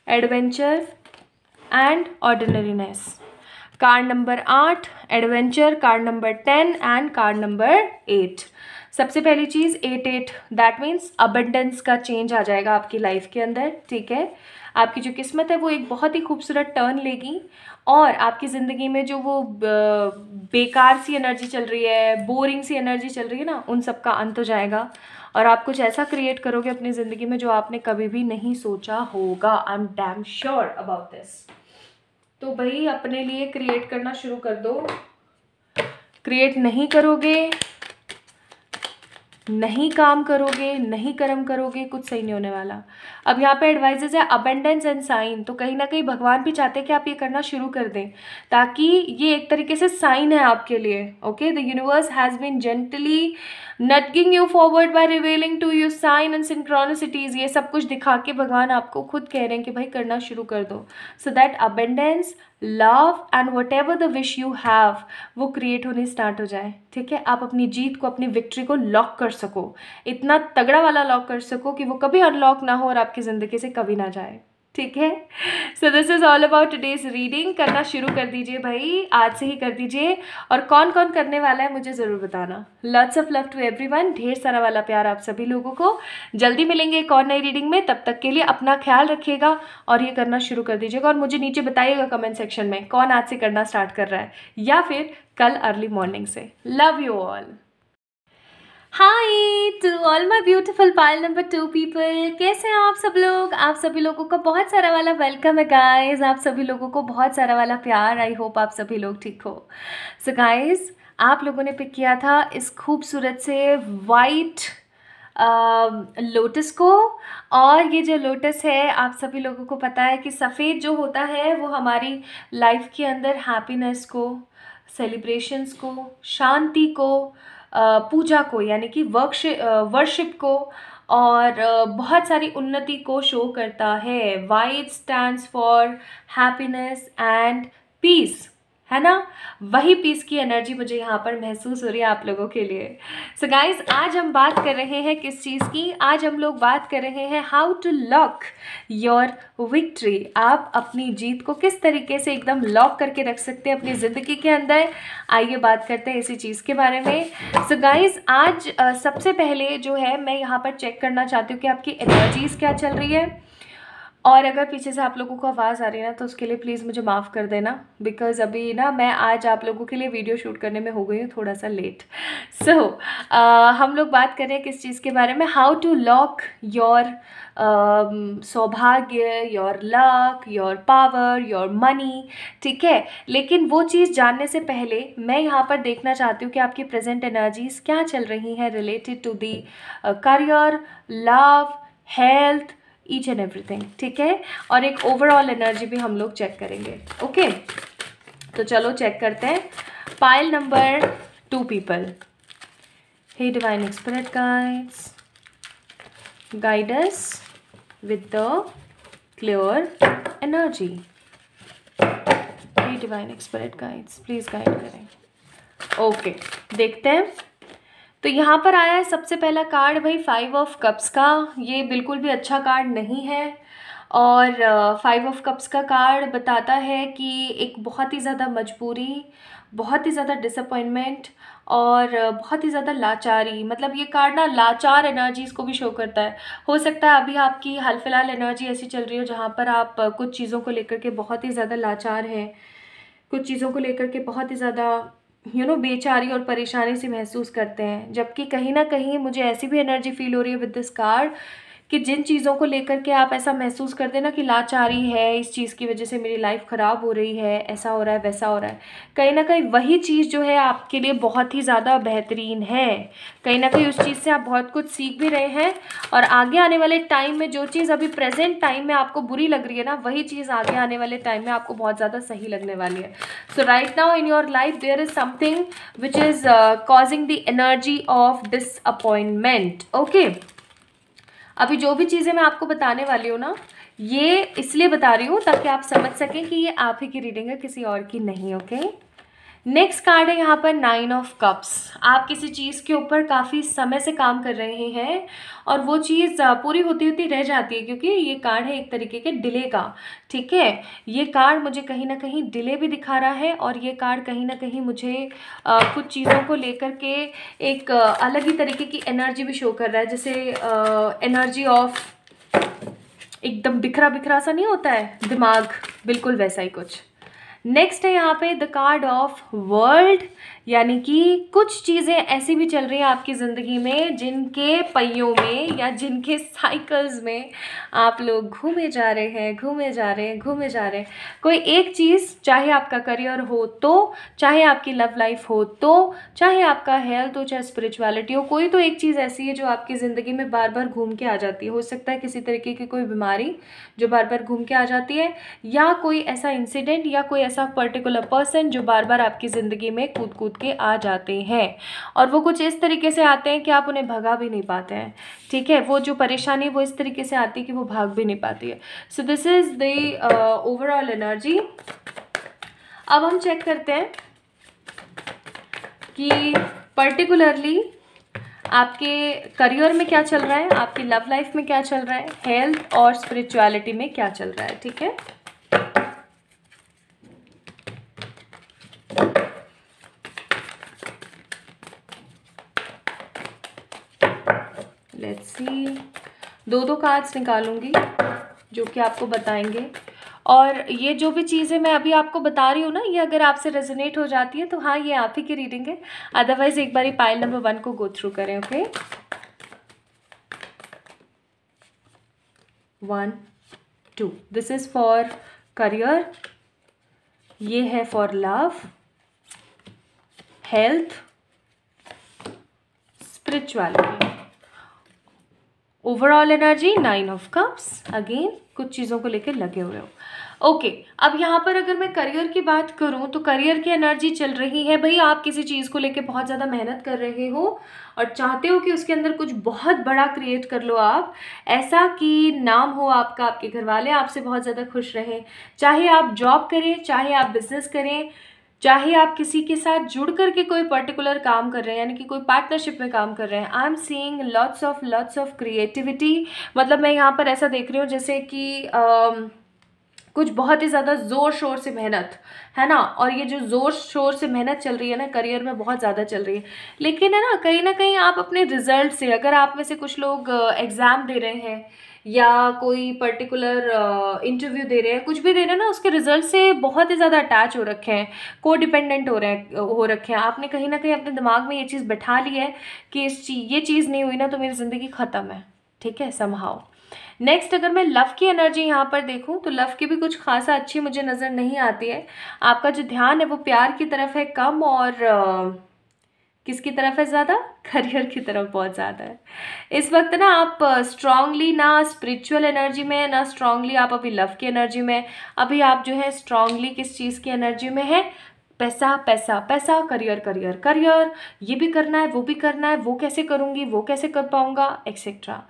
adventure and ordinariness. Card number 8 adventure, card number 10 and card number 8। सबसे पहली चीज़ 8 दैट मीन्स अबंडेंस का चेंज आ जाएगा आपकी लाइफ के अंदर, ठीक है। आपकी जो किस्मत है वो एक बहुत ही खूबसूरत टर्न लेगी, और आपकी ज़िंदगी में जो वो बेकार सी एनर्जी चल रही है, बोरिंग सी एनर्जी चल रही है ना, उन सब का अंत हो जाएगा, और आप कुछ ऐसा क्रिएट करोगे अपनी ज़िंदगी में जो आपने कभी भी नहीं सोचा होगा। I am damn sure about this. तो भाई अपने लिए क्रिएट करना शुरू कर दो। क्रिएट नहीं करोगे, नहीं काम करोगे, नहीं कर्म करोगे, कुछ सही नहीं होने वाला। अब यहाँ पे एडवाइजेज है अबेंडेंस एंड साइन, तो कहीं ना कहीं भगवान भी चाहते हैं कि आप ये करना शुरू कर दें, ताकि ये एक तरीके से साइन है आपके लिए। Okay, the universe has been gently nudging you forward by revealing to you sign and synchronicities. ये सब कुछ दिखा के भगवान आपको खुद कह रहे हैं कि भाई करना शुरू कर दो, so that abundance, love and what ever the wish you have वो क्रिएट होनी स्टार्ट हो जाए, ठीक है। आप अपनी जीत को, अपनी विक्ट्री को लॉक कर सको, इतना तगड़ा वाला लॉक कर सको कि वो कभी अनलॉक ना हो और आपकी ज़िंदगी से कभी ना जाए, ठीक है। So this is all about today's reading. करना शुरू कर दीजिए भाई, आज से ही कर दीजिए, और कौन कौन करने वाला है मुझे ज़रूर बताना। Lots of love to everyone, ढेर सारा वाला प्यार आप सभी लोगों को। जल्दी मिलेंगे एक और नई रीडिंग में, तब तक के लिए अपना ख्याल रखिएगा और ये करना शुरू कर दीजिएगा, और मुझे नीचे बताइएगा कमेंट सेक्शन में कौन आज से करना स्टार्ट कर रहा है या फिर कल अर्ली मॉर्निंग से। Love you all. Hi to all my beautiful pile number 2 people, कैसे हैं आप सब लोग। आप सभी लोगों का बहुत सारा वाला वेलकम है गाइज, आप सभी लोगों को बहुत सारा वाला प्यार। आई होप आप सभी लोग ठीक हो। सो गाइज, आप लोगों ने पिक किया था इस खूबसूरत से वाइट लोटस को, और ये जो लोटस है आप सभी लोगों को पता है कि सफ़ेद जो होता है वो हमारी लाइफ के अंदर हैप्पीनेस को, सेलिब्रेशंस को, शांति को, पूजा को यानी कि वर्शिप को, और बहुत सारी उन्नति को शो करता है। White stands for happiness and peace, है ना। वही पीस की एनर्जी मुझे यहाँ पर महसूस हो रही है आप लोगों के लिए। सो गाइज, आज हम बात कर रहे हैं किस चीज़ की, आज हम लोग बात कर रहे हैं how to lock your victory. आप अपनी जीत को किस तरीके से एकदम लॉक करके रख सकते हैं अपनी ज़िंदगी के अंदर। आइए बात करते हैं इसी चीज़ के बारे में। सो गाइज, आज सबसे पहले जो है मैं यहाँ पर चेक करना चाहती हूँ कि आपकी एनर्जीज़ क्या चल रही है। और अगर पीछे से आप लोगों को आवाज़ आ रही है ना तो उसके लिए प्लीज़ मुझे माफ़ कर देना, बिकॉज़ अभी ना मैं आज आप लोगों के लिए वीडियो शूट करने में हो गई हूँ थोड़ा सा लेट। सो हम लोग बात कर रहे हैं किस चीज़ के बारे में, हाउ टू लॉक योर सौभाग्य, your luck, your power, your money, ठीक है। लेकिन वो चीज़ जानने से पहले मैं यहाँ पर देखना चाहती हूँ कि आपकी प्रेजेंट एनर्जीज क्या चल रही हैं related to the career, love, health, each and everything, ठीक है। और एक ओवरऑल एनर्जी भी हम लोग चेक करेंगे, ओके। तो चलो चेक करते हैं। Pile number 2 people. Hey divine spirit guides, guide us with the clear energy. Hey divine spirit guides, please guide करें। ओके, देखते हैं। तो यहाँ पर आया है सबसे पहला कार्ड भाई 5 ऑफ कप्स का। ये बिल्कुल भी अच्छा कार्ड नहीं है। और 5 ऑफ कप्स का कार्ड बताता है कि एक बहुत ही ज़्यादा मजबूरी, बहुत ही ज़्यादा डिसअपॉइंटमेंट और बहुत ही ज़्यादा लाचारी। मतलब ये कार्ड ना लाचार एनर्जीज़ को भी शो करता है। हो सकता है अभी आपकी हाल फिलहाल एनर्जी ऐसी चल रही हो जहाँ पर आप कुछ चीज़ों को लेकर के बहुत ही ज़्यादा लाचार हैं, कुछ चीज़ों को लेकर के बहुत ही ज़्यादा बेचारी और परेशानी से महसूस करते हैं। जबकि कहीं ना कहीं मुझे ऐसी भी एनर्जी फील हो रही है विद दिस कार्ड कि जिन चीज़ों को लेकर के आप ऐसा महसूस करते हैं ना कि लाचारी है, इस चीज़ की वजह से मेरी लाइफ ख़राब हो रही है, ऐसा हो रहा है, वैसा हो रहा है, कहीं ना कहीं वही चीज़ जो है आपके लिए बहुत ही ज़्यादा बेहतरीन है। कहीं ना कहीं उस चीज़ से आप बहुत कुछ सीख भी रहे हैं और आगे आने वाले टाइम में जो चीज़ अभी प्रेजेंट टाइम में आपको बुरी लग रही है ना, वही चीज़ आगे आने वाले टाइम में आपको बहुत ज़्यादा सही लगने वाली है। So right now in your life there is something which is causing the energy of disappointment, okay. अभी जो भी चीज़ें मैं आपको बताने वाली हूँ ना, ये इसलिए बता रही हूँ ताकि आप समझ सकें कि ये आप ही की रीडिंग है, किसी और की नहीं, ओके। नेक्स्ट कार्ड है यहाँ पर 9 ऑफ कप्स। आप किसी चीज़ के ऊपर काफ़ी समय से काम कर रहे हैं और वो चीज़ पूरी होती होती रह जाती है, क्योंकि ये कार्ड है एक तरीके के डिले का, ठीक है। ये कार्ड मुझे कहीं ना कहीं डिले भी दिखा रहा है और ये कार्ड कहीं ना कहीं मुझे कुछ चीज़ों को लेकर के एक अलग ही तरीके की एनर्जी भी शो कर रहा है। जैसे एनर्जी ऑफ एकदम बिखरा बिखरा सा नहीं होता है दिमाग, बिल्कुल वैसा ही कुछ। नेक्स्ट है यहाँ पे द कार्ड ऑफ वर्ल्ड, यानी कि कुछ चीज़ें ऐसी भी चल रही हैं आपकी ज़िंदगी में जिनके पहियों में या जिनके साइकिल्स में आप लोग घूमे जा रहे हैं, घूमे जा रहे हैं, घूमे जा रहे हैं। कोई एक चीज़, चाहे आपका करियर हो तो, चाहे आपकी लव लाइफ हो तो, चाहे आपका हेल्थ हो, चाहे स्पिरिचुअलिटी हो, कोई तो एक चीज़ ऐसी है जो आपकी ज़िंदगी में बार बार घूम के आ जाती है। हो सकता है किसी तरीके की कोई बीमारी जो बार बार घूम के आ जाती है, या कोई ऐसा इंसिडेंट या कोई ऐसा पर्टिकुलर पर्सन जो बार बार आपकी ज़िंदगी में कूद कूद के आ जाते हैं। और वो कुछ इस तरीके से आते हैं कि आप उन्हें भगा भी नहीं पाते हैं, ठीक है। वो जो परेशानी वो इस तरीके से आती है कि वो भाग भी नहीं पाती है। So this is the overall energy. अब हम चेक करते हैं कि पर्टिकुलरली आपके करियर में क्या चल रहा है, आपकी लव लाइफ में क्या चल रहा है, हेल्थ और स्पिरिचुअलिटी में क्या चल रहा है, ठीक है। लेट्स सी, दो कार्ड्स निकालूंगी जो कि आपको बताएंगे। और ये जो भी चीज़ें मैं अभी आपको बता रही हूँ ना, ये अगर आपसे रेजोनेट हो जाती है तो हाँ, ये आप ही की रीडिंग है। अदरवाइज एक बार पाइल नंबर 1 को गो थ्रू करें, okay. 1 2, this is for career, ये है for love, health, spirituality. Overall energy 9 of cups. Again कुछ चीज़ों को लेकर लगे हुए हो, ओके। अब यहाँ पर अगर मैं करियर की बात करूँ तो करियर की एनर्जी चल रही है भाई, आप किसी चीज़ को लेकर बहुत ज़्यादा मेहनत कर रहे हो और चाहते हो कि उसके अंदर कुछ बहुत बड़ा क्रिएट कर लो आप, ऐसा कि नाम हो आपका, आपके घर वाले आपसे बहुत ज़्यादा खुश रहें। चाहे आप जॉब करें, चाहे आप बिजनेस करें, चाहे आप किसी के साथ जुड़ करके कोई पर्टिकुलर काम कर रहे हैं, यानी कि कोई पार्टनरशिप में काम कर रहे हैं। I am seeing lots of creativity. मतलब मैं यहाँ पर ऐसा देख रही हूँ जैसे कि कुछ बहुत ही ज़्यादा ज़ोर शोर से मेहनत है ना, और ये जो ज़ोर शोर से मेहनत चल रही है ना करियर में, बहुत ज़्यादा चल रही है। लेकिन है ना, कहीं आप अपने रिजल्ट से, अगर आप में से कुछ लोग एग्ज़ाम दे रहे हैं या कोई पर्टिकुलर इंटरव्यू दे रहे हैं, कुछ भी दे रहे हैं ना, उसके रिजल्ट से बहुत ही ज़्यादा अटैच हो रखे हैं, को डिपेंडेंट हो रखे हैं। आपने कहीं ना कहीं अपने दिमाग में ये चीज़ बैठा ली है कि ये चीज़ नहीं हुई ना तो मेरी ज़िंदगी ख़त्म है, ठीक है, समहाउ। नेक्स्ट, अगर मैं लव की एनर्जी यहाँ पर देखूँ तो लव की भी कुछ खासा अच्छी मुझे नज़र नहीं आती है। आपका जो ध्यान है वो प्यार की तरफ है कम, और किसकी तरफ है ज़्यादा? करियर की तरफ बहुत ज़्यादा है। इस वक्त ना आप स्ट्रांगली ना स्पिरिचुअल एनर्जी में, ना स्ट्रांगली आप अभी लव की एनर्जी में। अभी आप जो है स्ट्रांगली किस चीज़ की एनर्जी में है? पैसा पैसा पैसा, करियर करियर करियर, ये भी करना है वो भी करना है, वो कैसे करूँगी वो कैसे कर पाऊँगा, एक्सेट्रा।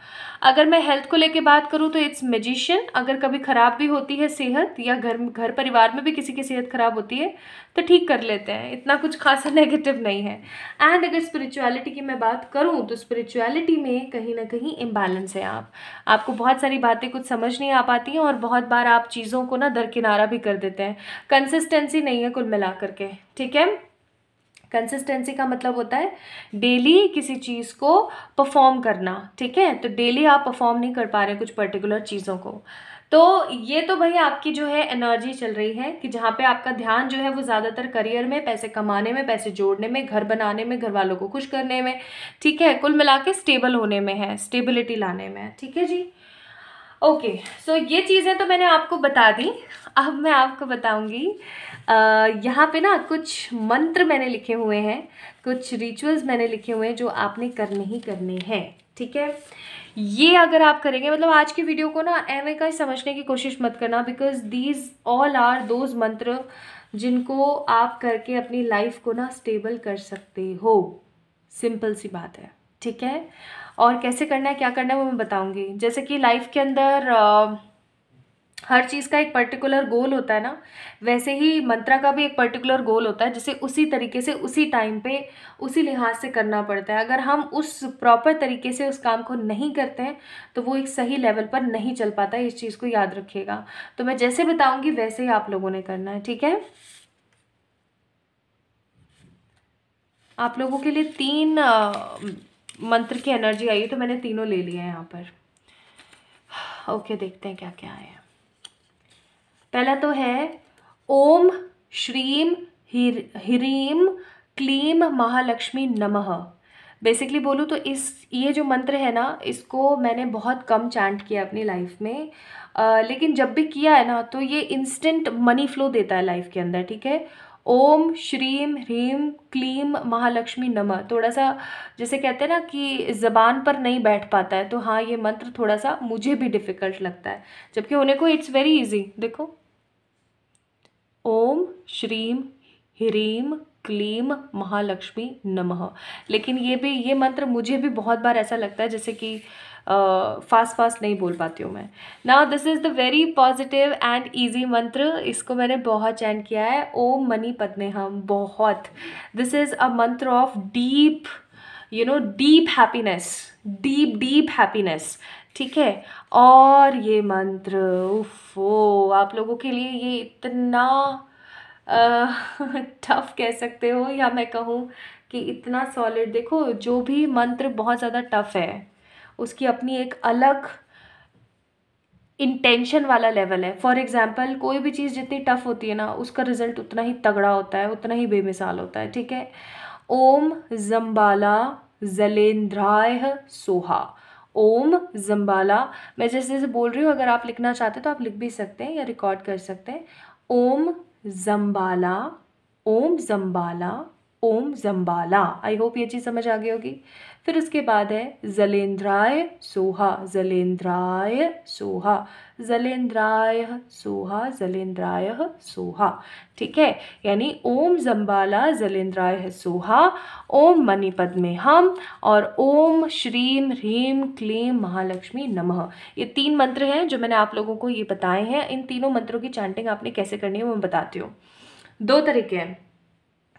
अगर मैं हेल्थ को लेके बात करूँ तो इट्स मैजिशियन। अगर कभी ख़राब भी होती है सेहत, या घर परिवार में भी किसी की सेहत ख़राब होती है तो ठीक कर लेते हैं, इतना कुछ खासा नेगेटिव नहीं है। एंड अगर स्पिरिचुअलिटी की मैं बात करूँ तो स्पिरिचुअलिटी में कहीं ना कहीं इम्बैलेंस है। आपको बहुत सारी बातें कुछ समझ नहीं आ पाती हैं, और बहुत बार आप चीज़ों को ना दरकिनारा भी कर देते हैं। कंसिस्टेंसी नहीं है कुल मिला करके, ठीक है। कंसिस्टेंसी का मतलब होता है डेली किसी चीज़ को परफॉर्म करना, ठीक है। तो डेली आप परफॉर्म नहीं कर पा रहे कुछ पर्टिकुलर चीज़ों को, तो ये तो भाई आपकी जो है एनर्जी चल रही है कि जहाँ पे आपका ध्यान जो है वो ज़्यादातर करियर में, पैसे कमाने में, पैसे जोड़ने में, घर बनाने में, घर वालों को खुश करने में, ठीक है, कुल मिला के स्टेबल होने में है, स्टेबिलिटी लाने में है, ठीक है जी। ओके, सो ये चीज़ें तो मैंने आपको बता दी। अब मैं आपको बताऊंगी, यहाँ पे ना कुछ मंत्र मैंने लिखे हुए हैं, कुछ रिचुअल्स मैंने लिखे हुए हैं जो आपने करने ही करने हैं, ठीक है। ये अगर आप करेंगे, मतलब आज की वीडियो को ना एवं का ही समझने की कोशिश मत करना, because these all are those mantra जिनको आप करके अपनी लाइफ को ना स्टेबल कर सकते हो। सिंपल सी बात है, ठीक है। और कैसे करना है, क्या करना है, वो मैं बताऊंगी। जैसे कि लाइफ के अंदर हर चीज़ का एक पर्टिकुलर गोल होता है ना, वैसे ही मंत्रा का भी एक पर्टिकुलर गोल होता है, जिसे उसी तरीके से, उसी टाइम पे, उसी लिहाज से करना पड़ता है। अगर हम उस प्रॉपर तरीके से उस काम को नहीं करते हैं तो वो एक सही लेवल पर नहीं चल पाता है, इस चीज़ को याद रखिएगा। तो मैं जैसे बताऊंगी वैसे ही आप लोगों ने करना है, ठीक है। आप लोगों के लिए 3 मंत्र की एनर्जी आई, तो मैंने तीनों ले लिया है यहाँ पर। ओके, देखते हैं क्या क्या है। पहला तो है ओम श्रीम ह्रीम क्लीम महालक्ष्मी नमः। बेसिकली बोलूँ तो ये जो मंत्र है ना, इसको मैंने बहुत कम चैंट किया अपनी लाइफ में, लेकिन जब भी किया है ना तो ये इंस्टेंट मनी फ्लो देता है लाइफ के अंदर, ठीक है। ओम श्रीम ह्रीम क्लीम महालक्ष्मी नमः, थोड़ा सा जैसे कहते हैं ना कि ज़बान पर नहीं बैठ पाता है, तो हाँ ये मंत्र थोड़ा सा मुझे भी डिफ़िकल्ट लगता है, जबकि होने को इट्स वेरी इजी। देखो, ओम श्रीम ह्रीम क्लीम महालक्ष्मी नमः। लेकिन ये मंत्र मुझे भी बहुत बार ऐसा लगता है जैसे कि फास्ट नहीं बोल पाती हूँ मैं। Now this is the very positive and easy मंत्र, इसको मैंने बहुत चैंट किया है। ओम मनी पद्मे हम, बहुत, दिस इज़ अ मंत्र of deep, deep happiness, deep happiness, ठीक है। और ये मंत्र उफ़ो, आप लोगों के लिए ये इतना टफ कह सकते हो, या मैं कहूँ कि इतना सॉलिड। देखो, जो भी मंत्र बहुत ज़्यादा टफ है उसकी अपनी एक अलग इंटेंशन वाला लेवल है। फॉर एग्जाम्पल, कोई भी चीज़ जितनी टफ होती है ना उसका रिजल्ट उतना ही तगड़ा होता है, उतना ही बेमिसाल होता है, ठीक है। ओम जम्बाला जलेंद्राय सोहा। ओम जम्बाला, मैं जैसे जैसे बोल रही हूँ, अगर आप लिखना चाहते हैं तो आप लिख भी सकते हैं या रिकॉर्ड कर सकते हैं। ओम जम्बाला, ओम जम्बाला, ओम जम्बाला। आई होप ये चीज़ समझ आ गई होगी। फिर उसके बाद है जलेंद्राय सोहा, जलेंद्राय सोहा, जलेंद्राय सोहा, जलेंद्राय सोहा, ठीक है। यानी ओम जम्बाला जलेंद्राय सोहा, ओम मणिपद में हम, और ओम श्रीम ह्रीम क्लीम महालक्ष्मी नमः। ये 3 मंत्र हैं जो मैंने आप लोगों को ये बताए हैं। इन तीनों मंत्रों की चैंटिंग आपने कैसे करनी है वो मैं बताती हूँ। 2 तरीके हैं।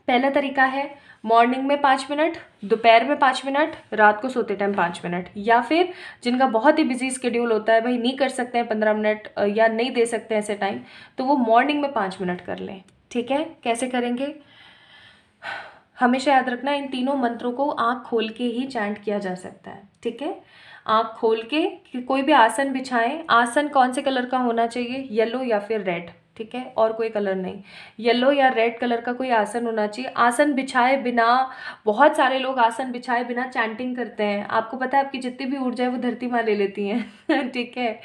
पहला तरीका है मॉर्निंग में 5 मिनट, दोपहर में 5 मिनट, रात को सोते टाइम 5 मिनट, या फिर जिनका बहुत ही बिजी स्केड्यूल होता है, भाई नहीं कर सकते हैं 15 मिनट या नहीं दे सकते हैं ऐसे टाइम, तो वो मॉर्निंग में 5 मिनट कर लें, ठीक है। कैसे करेंगे, हमेशा याद रखना इन तीनों मंत्रों को आँख खोल के ही चैंट किया जा सकता है, ठीक है। आँख खोल के कि कोई भी आसन बिछाएं। आसन कौन से कलर का होना चाहिए, येलो या फिर रेड, ठीक है, और कोई कलर नहीं, येलो या रेड कलर का कोई आसन होना चाहिए। आसन बिछाए बिना, बहुत सारे लोग आसन बिछाए बिना चैंटिंग करते हैं। आपको पता है आपकी जितनी भी ऊर्जा है वो धरती माँ ले लेती हैं ठीक है,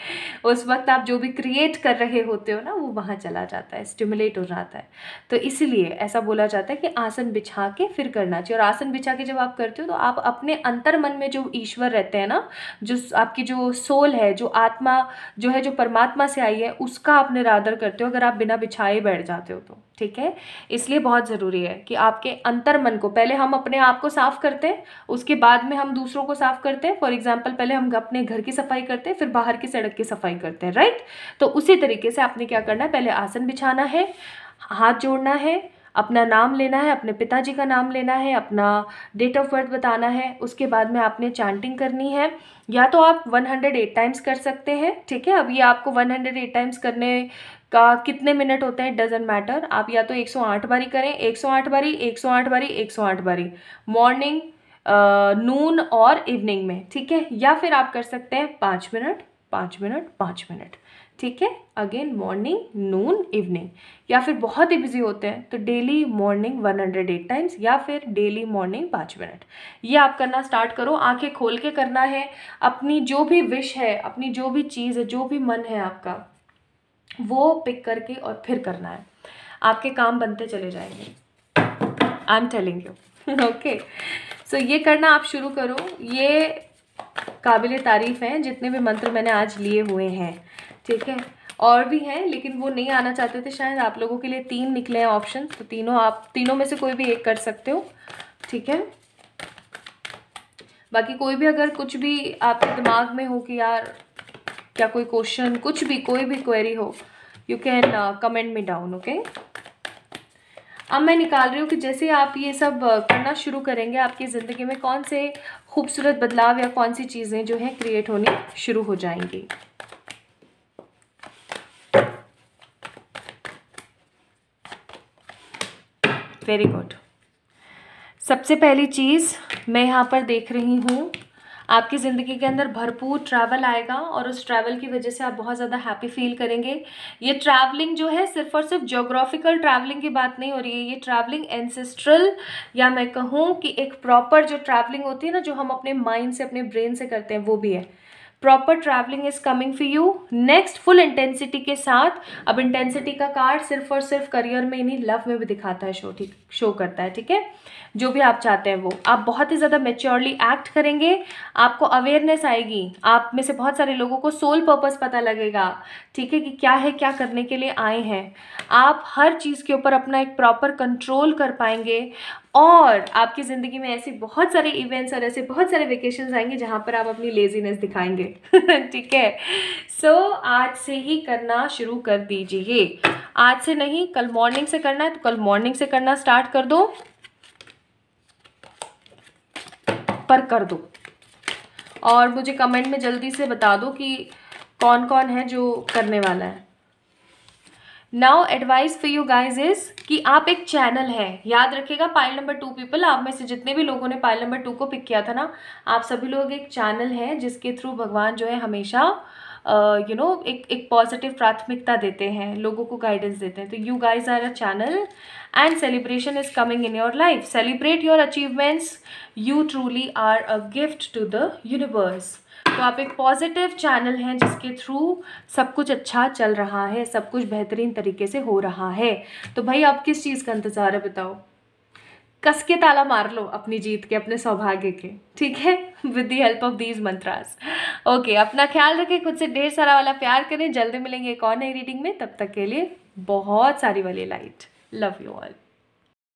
उस वक्त आप जो भी क्रिएट कर रहे होते हो ना वो वहाँ चला जाता है, स्टिमुलेट हो जाता है। तो इसीलिए ऐसा बोला जाता है कि आसन बिछा के फिर करना चाहिए। और आसन बिछा के जब आप करते हो तो आप अपने अंतर मन में जो ईश्वर रहते हैं ना, जो आपकी जो सोल है, जो आत्मा जो है, जो परमात्मा से आई है, उसका आप निरादर करते हो अगर आप बिना बिछाए बैठ जाते हो तो, ठीक है। इसलिए बहुत ज़रूरी है कि आपके अंतर मन को, पहले हम अपने आप को साफ करते हैं, उसके बाद में हम दूसरों को साफ करते हैं। फॉर एग्जाम्पल पहले हम अपने घर की सफाई करते हैं, फिर बाहर की सड़क की सफाई करते हैं, राइट। तो उसी तरीके से आपने क्या करना है, पहले आसन बिछाना है, हाथ जोड़ना है, अपना नाम लेना है, अपने पिताजी का नाम लेना है, अपना डेट ऑफ बर्थ बताना है, उसके बाद में आपने चैंटिंग करनी है। या तो आप 108 टाइम्स कर सकते हैं, ठीक है। अब ये आपको 108 टाइम्स करने का कितने मिनट होते हैं डजेंट मैटर, आप या तो 108 बारी करें, 108 बारी, 108 बारी, 108 बारी, मॉर्निंग, नून और इवनिंग में, ठीक है। या फिर आप कर सकते हैं 5 मिनट 5 मिनट 5 मिनट, ठीक है। अगेन मॉर्निंग, नून, इवनिंग। या फिर बहुत ही बिजी होते हैं तो डेली मॉर्निंग 108 टाइम्स, या फिर डेली मॉर्निंग 5 मिनट। ये आप करना स्टार्ट करो, आंखें खोल के करना है। अपनी जो भी विश है, अपनी जो भी चीज़ है, जो भी मन है आपका, वो पिक करके और फिर करना है। आपके काम बनते चले जाएंगे, I am telling you okay. So ये करना आप शुरू करो। ये काबिल तारीफ़ हैं जितने भी मंत्र मैंने आज लिए हुए हैं, ठीक है। और भी हैं लेकिन वो नहीं आना चाहते थे शायद। आप लोगों के लिए 3 निकले हैं ऑप्शन, तो तीनों में से कोई भी एक कर सकते हो, ठीक है। बाकी कोई भी अगर कुछ भी आपके दिमाग में हो कि यार क्या कोई क्वेश्चन, कुछ भी, कोई भी क्वेरी हो, you can comment me down, okay. अब मैं निकाल रही हूँ कि जैसे आप ये सब करना शुरू करेंगे, आपकी ज़िंदगी में कौन से खूबसूरत बदलाव या कौन सी चीज़ें जो हैं क्रिएट होनी शुरू हो जाएंगी। Very good. सबसे पहली चीज़ मैं यहाँ पर देख रही हूँ, आपकी ज़िंदगी के अंदर भरपूर ट्रैवल आएगा और उस ट्रैवल की वजह से आप बहुत ज़्यादा हैप्पी फील करेंगे। ये ट्रैवलिंग जो है सिर्फ और सिर्फ ज्योग्राफिकल ट्रैवलिंग की बात नहीं हो रही है, ये ट्रैवलिंग एंसेस्ट्रल, या मैं कहूँ कि एक प्रॉपर जो ट्रैवलिंग होती है ना, जो हम अपने माइंड से, अपने ब्रेन से करते हैं, वो भी है। Proper travelling is coming for you next, full intensity के साथ। अब इंटेंसिटी का कार्ड सिर्फ और सिर्फ करियर में ही नहीं, लव में भी दिखाता है, शो करता है, ठीक है। जो भी आप चाहते हैं वो आप बहुत ही ज़्यादा मेच्योरली एक्ट करेंगे, आपको अवेयरनेस आएगी, आप में से बहुत सारे लोगों को सोल पर्पस पता लगेगा, ठीक है, कि क्या है, क्या करने के लिए आए हैं। आप हर चीज़ के ऊपर अपना एक प्रॉपर कंट्रोल कर पाएंगे और आपकी ज़िंदगी में ऐसी बहुत सारे इवेंट्स और ऐसे बहुत सारे वेकेशंस आएंगे जहाँ पर आप अपनी लेजीनेस दिखाएंगे ठीक है। सो आज से ही करना शुरू कर दीजिए। आज से नहीं, कल मॉर्निंग से करना है तो कल मॉर्निंग से करना स्टार्ट कर दो, पर कर दो। और मुझे कमेंट में जल्दी से बता दो कि कौन कौन है जो करने वाला है। Now advice for you guys is कि आप एक चैनल है, याद रखिएगा, पाइल नंबर 2 पीपल, आप में से जितने भी लोगों ने पाइल नंबर 2 को पिक किया था ना, आप सभी लोग एक चैनल है जिसके थ्रू भगवान जो है हमेशा एक पॉजिटिव प्राथमिकता देते हैं, लोगों को गाइडेंस देते हैं। तो you guys are a channel and celebration is coming in your life. Celebrate your achievements, you truly are a gift to the universe. तो आप एक पॉजिटिव चैनल हैं जिसके थ्रू सब कुछ अच्छा चल रहा है, सब कुछ बेहतरीन तरीके से हो रहा है। तो भाई आप किस चीज़ का इंतज़ार है बताओ, कस के ताला मार लो अपनी जीत के, अपने सौभाग्य के, ठीक है, with the help of these mantras. Okay, अपना ख्याल रखें, खुद से ढेर सारा वाला प्यार करें। जल्दी मिलेंगे एक और नई रीडिंग में, तब तक के लिए बहुत सारी वाली लाइट। Love you all.